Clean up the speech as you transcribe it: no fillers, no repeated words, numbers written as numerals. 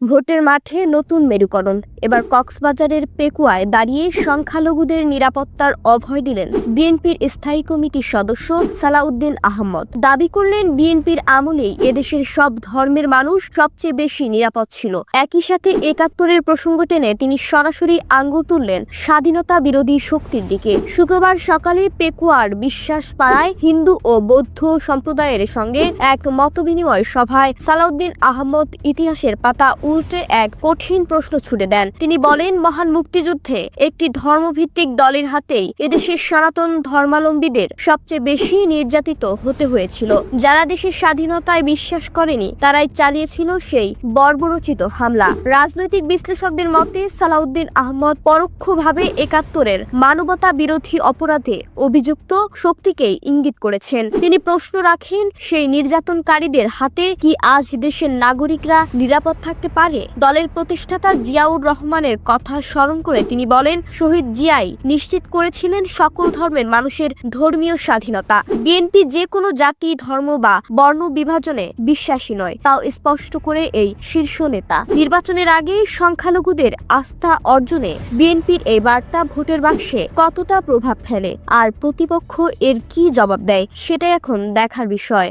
ভোটের মাঠে নতুন মেরুকরণ। এবার কক্সবাজারের পেকুয়ায় দাঁড়িয়ে সংখ্যালঘুদের নিরাপত্তার অভয় দিলেন বিএনপির স্থায়ী কমিটির সদস্য সালাউদ্দিন আহমদ। দাবি করলেন, বিএনপির আমলেই এদেশের সব ধর্মের মানুষ সবচেয়ে বেশি নিরাপদ ছিল। একই সাথে ৭১-এর প্রসঙ্গ টেনে তিনি সরাসরি আঙ্গুল তুললেন স্বাধীনতা বিরোধী শক্তির দিকে। শুক্রবার সকালে পেকুয়ার বিশ্বাস পাড়ায় হিন্দু ও বৌদ্ধ সম্প্রদায়ের সঙ্গে এক মতবিনিময় সভায় সালাউদ্দিন আহমদ ইতিহাসের পাতা উল্টে এক কঠিন প্রশ্ন ছুড়ে দেন। তিনি বলেন, মহান মুক্তিযুদ্ধে একটি ধর্মভিত্তিক দলের হাতেই এদেশের সনাতন ধর্মাবলম্বীদের সবচেয়ে বেশি নির্যাতিত হতে হয়েছিল। যারা দেশের স্বাধীনতায় বিশ্বাস করেনি তারাই চালিয়েছিল সেই বর্বরোচিত হামলা। রাজনৈতিক বিশ্লেষকদের মতে সালাউদ্দিন আহমদ পরোক্ষভাবে ৭১-এর মানবতা বিরোধী অপরাধে অভিযুক্ত শক্তিকেই ইঙ্গিত করেছেন। তিনি প্রশ্ন রাখেন, সেই নির্যাতনকারীদের হাতে কি আজ দেশের নাগরিকরা নিরাপদ থাকতে পারে? দলের প্রতিষ্ঠাতা জিয়াউর রহমানের কথা স্মরণ করে তিনি বলেন, শহীদ জিয়াই নিশ্চিত করেছিলেন সকল ধর্মের মানুষের ধর্মীয় স্বাধীনতা। বিএনপি যে কোনো জাতি, ধর্ম বা বর্ণ বিভাজনে বিশ্বাসী নয়, তাও স্পষ্ট করে এই শীর্ষ নেতা। নির্বাচনের আগে সংখ্যালঘুদের আস্থা অর্জনে বিএনপির এই বার্তা ভোটের বাক্সে কতটা প্রভাব ফেলে আর প্রতিপক্ষ এর কি জবাব দেয়, সেটাই এখন দেখার বিষয়।